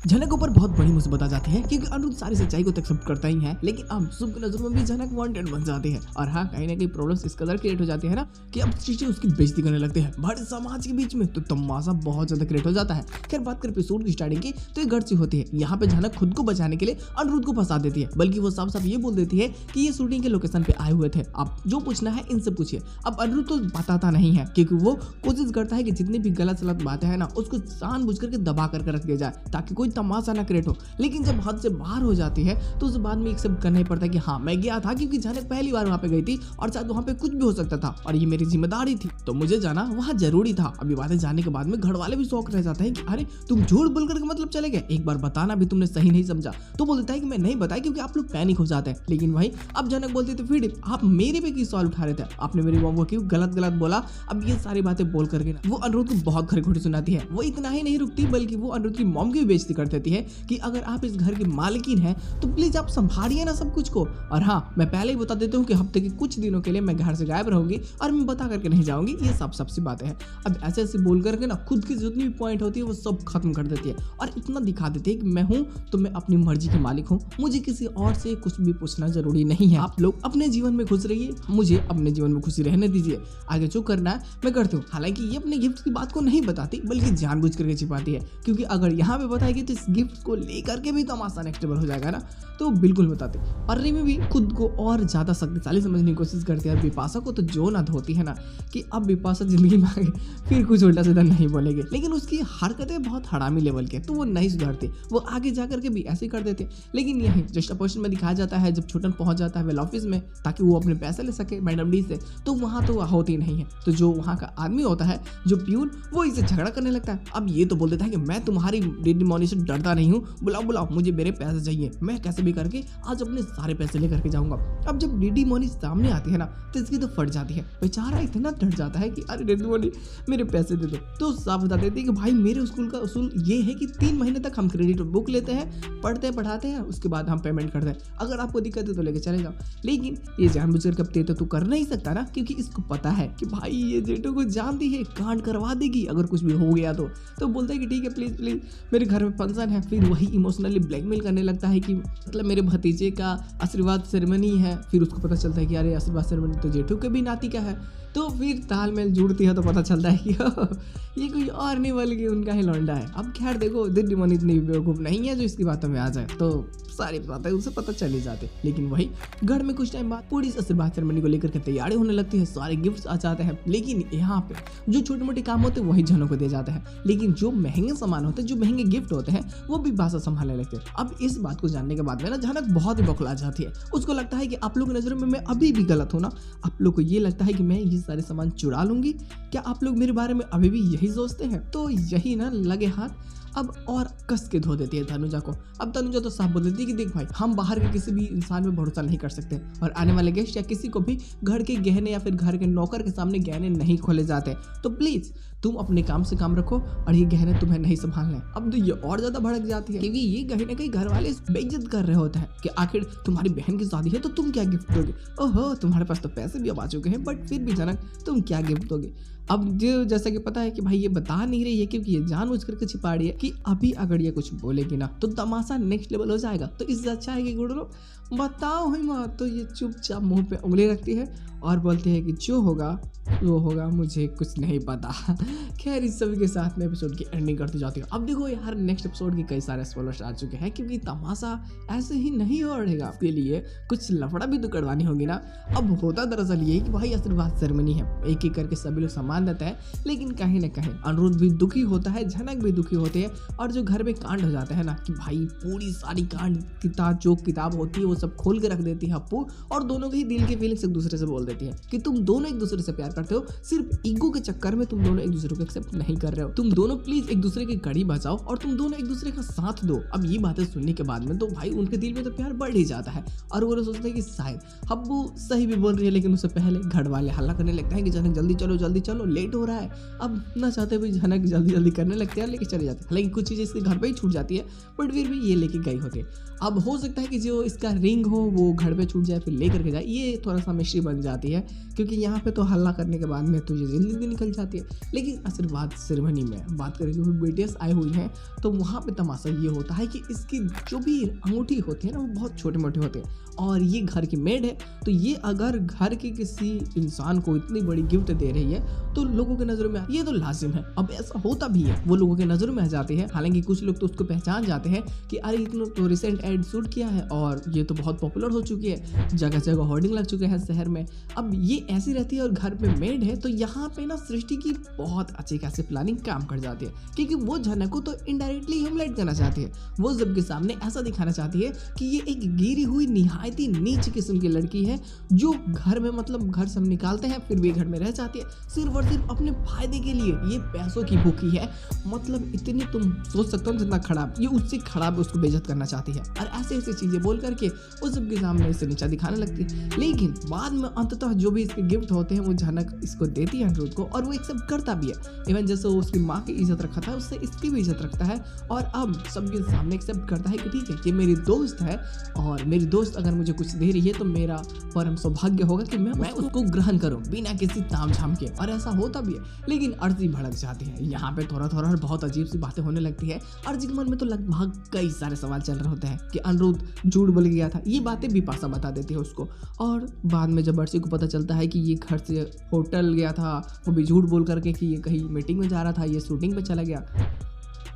झनक ऊपर बहुत बड़ी मुसीबत आ जाती है क्योंकि अनिरुद्ध सारी सच्चाई को तो एक्सेप्ट करता ही है, लेकिन अब सबकी नजरों में भी झनक वांटेड बन जाती है। और हाँ, कहीं ना कहीं प्रॉब्लम्स इस कदर क्रिएट हो जाती है ना कि अब चीजें उसकी बेइज्जती करने लगते हैं बड़े समाज के बीच में, तो तमाशा बहुत ज्यादा क्रिएट हो जाता है। खैर बात करें एपिसोड की स्टार्टिंग की, तो एक सी होती है। यहाँ पे झनक खुद को बचाने के लिए अनिरुद्ध को फंसा देती है, बल्कि वो साफ साफ ये बोल देती है कि ये शूटिंग के लोकेशन पे आए हुए थे, आप जो पूछना है इनसे पूछिए। अब अनिरुद्ध तो बताता नहीं है क्योंकि वो कोशिश करता है कि जितनी भी गलत सलत बातें हैं ना उसको जानबूझ करके दबा करके रख दिया जाए ताकि कोई तमाशा ना क्रिएट हो। लेकिन जब हद से बाहर हो जाती है तो उस बाद में एक्सेप्ट करना ही पड़ता है कि हाँ मैं गया था क्योंकि झनक पहली बार वहाँ पे गई थी और शायद वहाँ पे कुछ भी हो सकता था और ये मेरी जिम्मेदारी थी, तो मुझे जाना वहाँ जरूरी था। अभी बातें जाने के बाद में घर वाले भी शौक रह जाते हैं कि अरे तुम झूठ बोल करके मतलब चले गए, एक बार बताना भी तुमने सही नहीं समझा। तो बोल देता है कि मैं नहीं बताया क्योंकि आप लोग पैनिक हो जाते हैं। लेकिन भाई अब झनक बोलती तो फिर आप मेरे पे की सवाल उठा रहे थे, आपने मेरी मॉम को क्यों गलत गलत बोला। अब ये सारी बातें बोल करके ना वो अनिरुद्ध को बहुत खरी खोटी सुनाती है। वो इतना ही नहीं रुकती बल्कि वो अनिरुद्ध की मॉम की भी बेइज्जती कर देती है कि अगर आप इस घर की मालकिन हैं तो प्लीज आप संभालिए ना सब कुछ को। और हाँ, मैं पहले ही बता देता हूँ कि हफ्ते के कुछ दिनों के लिए मैं घर से गायब रहूंगी और मैं बता करके नहीं जाऊंगी। ये सब सी बातें हैं। अब ऐसे ऐसे बोल करके ना खुद की जितनी भी पॉइंट होती है वो सब खत्म कर देती है और इतना दिखा देती है कि मैं हूँ तो मैं अपनी मर्जी के मालिक हूँ, मुझे किसी और से कुछ भी पूछना जरूरी नहीं है। आप लोग अपने जीवन में खुश रहिए, मुझे अपने जीवन में खुशी रहने दीजिए, आगे जो करना है मैं करती हूँ। हालांकि ये अपने गिफ्ट की बात को नहीं बताती बल्कि जानबूझ करके छिपाती है, क्योंकि अगर यहाँ पे बताएगी तो इस गिफ्ट को लेकर के भी तमाशा नेक्स्ट लेवल हो जाएगा ना, तो बिल्कुल बताते। और रिमी भी खुद को और ज्यादा शक्तिशाली समझने की कोशिश करती है और बिपाशा को तो जो ना धोती है ना कि अब बिपाशा जिंदगी में आगे फिर कुछ उल्टा सीधा नहीं बोलेगी। लेकिन उसकी हरकतें बहुत हरामी लेवल के, तो वो नहीं सुधरती, वो आगे जा करके भी ऐसे ही कर देते। लेकिन यही जस्ट पोर्शन में दिखाया जाता है जब छोटन पहुंच जाता है वेल ऑफिस में ताकि वो अपने पैसे ले सके मैडम डी से, तो वहाँ तो होती नहीं है। तो जो वहाँ का आदमी होता है जो प्यून, वो इसे झगड़ा करने लगता है। अब ये तो बोल देता है कि मैं तुम्हारी डेडी मॉनी से डरता नहीं हूँ, बुलाओ बुलाओ, मुझे मेरे पैसे चाहिए, मैं कैसे भी करके आज अपने सारे पैसे लेकर के जाऊंगा। अब जब डेडी मॉनी सामने आती है ना तो इसकी तो फट जाती है, बेचारा इतना डर जाता है कि अरे डेडी मॉनी मेरे पैसे दे दो। तो साफ बता देती है कि भाई मेरे स्कूल का उसूल ये है कि 3 महीने तक हम क्रेडिट बुक लेते हैं, पढ़ते हैं पढ़ाते हैं, उसके बाद हम पेमेंट करते हैं, अगर आपको दिक्कत है तो लेके चले जाओ। लेकिन ये जानबूझ कर कब तो तू कर नहीं सकता ना, क्योंकि इसको पता है कि भाई ये जेठो को जानती है, कांड करवा देगी अगर कुछ भी हो गया तो बोलता है कि ठीक है प्लीज प्लीज मेरे घर में फंक्शन है। फिर वही इमोशनली ब्लैकमेल करने लगता है कि मतलब मेरे भतीजे का आशीर्वाद सेरेमनी है। फिर उसको पता चलता है कि अरे आशीर्वाद सेरेमनी तो जेठू के भी नाती का है। तो फिर तालमेल जुड़ती है तो पता चलता है कि ये कोई और नहीं बल्कि उनका ही लौंडा है। अब खैर देखो दिल्ली मन इतनी बेवकूफ़ नहीं है जो इसकी बातों में आ जाए, तो सारी बातें उसे पता चल ही जाते। लेकिन वही घर में कुछ टाइम बाद पूरी आशीर्वाद सेरेमनी को लेकर के तैयारी होने लगती है, सारे गिफ्ट्स आ जाते हैं। लेकिन यहाँ पे जो छोटे मोटे काम होते हैं वही जनों को दिए जाते हैं, लेकिन जो महंगे सामान होते हैं, जो महंगे गिफ्ट होते हैं, वो भी भाषा संभालने लगते हैं। अब इस बात को जानने के बाद में ना झनक बहुत ही बौखला जाती है। उसको लगता है कि आप लोगों की नजरों में मैं अभी भी गलत हूँ ना, आप लोग को ये लगता है कि मैं ये सारे सामान चुरा लूंगी, क्या आप लोग मेरे बारे में अभी भी यही सोचते हैं? तो यही ना लगे हाथ अब और कस के धो देती है तनुजा को। अब तनुजा तो साफ बोल देती है कि देख भाई हम बाहर के किसी भी इंसान पे भरोसा नहीं कर सकते और आने वाले गेस्ट या किसी को भी घर के गहने या फिर घर के नौकर के सामने गहने नहीं खोले जाते, तो प्लीज तुम अपने काम से काम रखो और ये गहने तुम्हें नहीं संभालने। अब तो ये और ज्यादा भड़क जाती है क्योंकि ये कहीं ना कहीं घर वाले बेइज्जत कर रहे होते हैं कि आखिर तुम्हारी बहन की शादी है तो तुम क्या गिफ्ट दोगे। ओहो तुम्हारे पास तो पैसे भी अब आ चुके हैं, बट फिर भी जनक तुम क्या गिफ्ट दोगे। अब जो जैसा कि पता है कि भाई ये बता नहीं रही है क्योंकि ये जानबूझ करके छिपा रही है कि अभी अगर ये कुछ बोलेगी ना तो तमाशा नेक्स्ट लेवल हो जाएगा। तो इससे अच्छा है कि गुड़लो बताओ ही मत। तो ये चुपचाप मुंह पे उंगली रखती है और बोलती है कि जो होगा वो होगा, मुझे कुछ नहीं पता। खैर इस सभी के साथ में एपिसोड की एंडिंग करते जाती हूँ। अब देखो यार नेक्स्ट एपिसोड के कई सारे स्पॉयलर्स आ चुके हैं क्योंकि तमाशा ऐसे ही नहीं हो रहेगा, आपके लिए कुछ लफड़ा भी तो करवानी होगी ना। अब होता दरअसल ये कि भाई आशीर्वाद सेरेमनी है, एक एक करके सभी लोग सामान देते हैं, लेकिन कहीं ना कहीं अनिरुद्ध भी दुखी होता है, झनक भी दुखी होते हैं और जो घर में कांड हो जाता है ना कि भाई पूरी सारी कांड किताब जो किताब होती है वो सब खोल के रख देती है अप्पू और दोनों के ही दिल के फीलिंग्स एक दूसरे से बोल देती है कि तुम दोनों एक दूसरे से प्यार करते हो, सिर्फ ईगो के चक्कर में तुम दोनों एक दूसरे को एक्सेप्ट नहीं कर रहे हो। तुम दोनों प्लीज एक दूसरे की कड़ी बचाओ और तुम दोनों एक दूसरे का साथ दो। अब ये बातें सुनने के बाद में तो भाई उनके दिल में तो प्यार बढ़ ही जाता है और वो सोचते हैं कि शायद अब्बू सही भी बोल रही है, लेकिन उससे पहले घर वाले हल्ला करने लगते हैं कि जनक जल्दी चलो जल्दी चलो चलो लेट हो रहा है। अब ना चाहते हुए जनक जल्दी जल्दी करने लगते हैं, लेके चले जाते हैं। हालांकि कुछ चीज़ें इसके घर पे ही छूट जाती है, बट फिर भी ये लेके गई होती है। अब हो सकता है कि जो इसका रिंग हो वो घर पे छूट जाए फिर लेकर के जाए, ये थोड़ा सा मिस्ट्री बन जाती है, क्योंकि यहाँ पे तो हल्ला करने के बाद में तुझे जिंदगी निकल जाती है। लेकिन आशीर्वाद सेरेमनी में बात करें जो बीटीएस आए हुई हैं, तो वहाँ पे तमाशा ये होता है कि इसकी जो भी अंगूठी होती है ना वो बहुत छोटे मोटे होते हैं, और ये घर की मेड है, तो ये अगर घर के किसी इंसान को इतनी बड़ी गिफ्ट दे रही है तो लोगों के नज़रों में ये तो लाजिम है। अब ऐसा होता भी है, वो लोगों के नज़रों में आ जाते हैं। हालांकि कुछ लोग तो उसको पहचान जाते हैं कि अरे इतना तो रिसेंट एड शूट किया है और ये तो बहुत पॉपुलर हो चुकी है, जगह जगह होर्डिंग लग चुके हैं शहर में। अब ये ऐसी रहती है और घर पे मेड है, तो यहाँ पे ना सृष्टि की बहुत अच्छी खासी प्लानिंग काम कर जाती है, क्योंकि वो झनक को तो इनडायरेक्टली ह्यूमिलेट करना चाहती है। वो सबके सामने ऐसा दिखाना चाहती है कि ये एक गिरी हुई निहायती नीच किस्म की लड़की है, जो घर में मतलब घर सब निकालते हैं फिर भी घर में रह जाती है सिर्फ और सिर्फ अपने फायदे के लिए। ये पैसों की भूखी है, मतलब इतनी तुम सोच सकते हो जितना खराब, ये उससे खराब उसको बेइज्जत करना चाहती है और ऐसे ऐसी चीजें बोल करके वो सबके सामने इसे नीचा दिखाने लगती है। लेकिन बाद में अंततः जो भी इसके गिफ्ट होते हैं वो झनक इसको देती है अनिरुद्ध को, और वो एक्सेप्ट करता भी है। इवन जैसे वो उसकी माँ की इज्जत रखा था उससे इसकी भी इज्जत रखता है, और अब सबके सामने एक्सेप्ट करता है कि ठीक है ये मेरी दोस्त है, और मेरी दोस्त अगर मुझे कुछ दे रही है तो मेरा परम सौभाग्य होगा कि मैं उसको ग्रहण करूं बिना किसी तामझाम के, और ऐसा होता भी है। लेकिन अर्जी भड़क जाती है यहाँ पे, थोड़ा थोड़ा बहुत अजीब सी बातें होने लगती है। अर्जी के मन में तो लगभग कई सारे सवाल चल रहे होते हैं कि अनिरुद्ध झूठ बोल गया था, ये बातें बिपाशा बता देती है उसको। और बाद में जब अर्जी को पता चलता है कि ये घर से होटल गया था, वो भी झूठ बोल करके कि ये कहीं मीटिंग में जा रहा था, ये शूटिंग पे चला गया,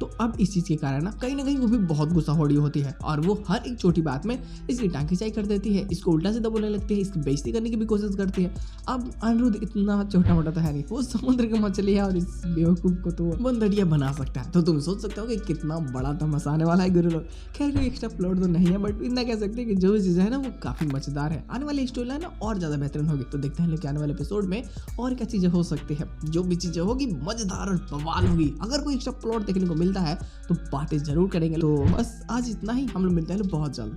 तो अब इस चीज़ के कारण ना कहीं वो भी बहुत गुस्सा हो रही होती है, और वो हर एक छोटी बात में इसकी टांग खिंचाई कर देती है, इसको उल्टा सीधा बोलने लगती है, इसकी बेइज्जती करने की भी कोशिश करती है। अब अनिरुद्ध इतना छोटा मोटा तो है नहीं, वो समुद्र की मछली है और इस बेवकूफ़ को तो बंदरिया बना सकता है। तो तुम सोच सकते हो कि कितना बड़ा तमाशा आने वाला है गुरु लोग। खैर कोई एक्स्ट्रा प्लॉट तो नहीं है, बट इतना कह सकते हैं कि जो भी चीज़ है ना वो काफ़ी मजेदार है। आने वाली स्टोरी लाइन ना और ज़्यादा बेहतरीन होगी, तो देखते हैं लेकिन आने वाले एपिसोड में और क्या चीज़ें हो सकती है। जो भी चीज़ें होगी मजेदार और बवाल होगी। अगर कोई एक्स्ट्रा प्लॉट देखने को मिलता है तो बातें जरूर करेंगे। तो बस आज इतना ही, हम लोग मिलते हैं बहुत जल्द।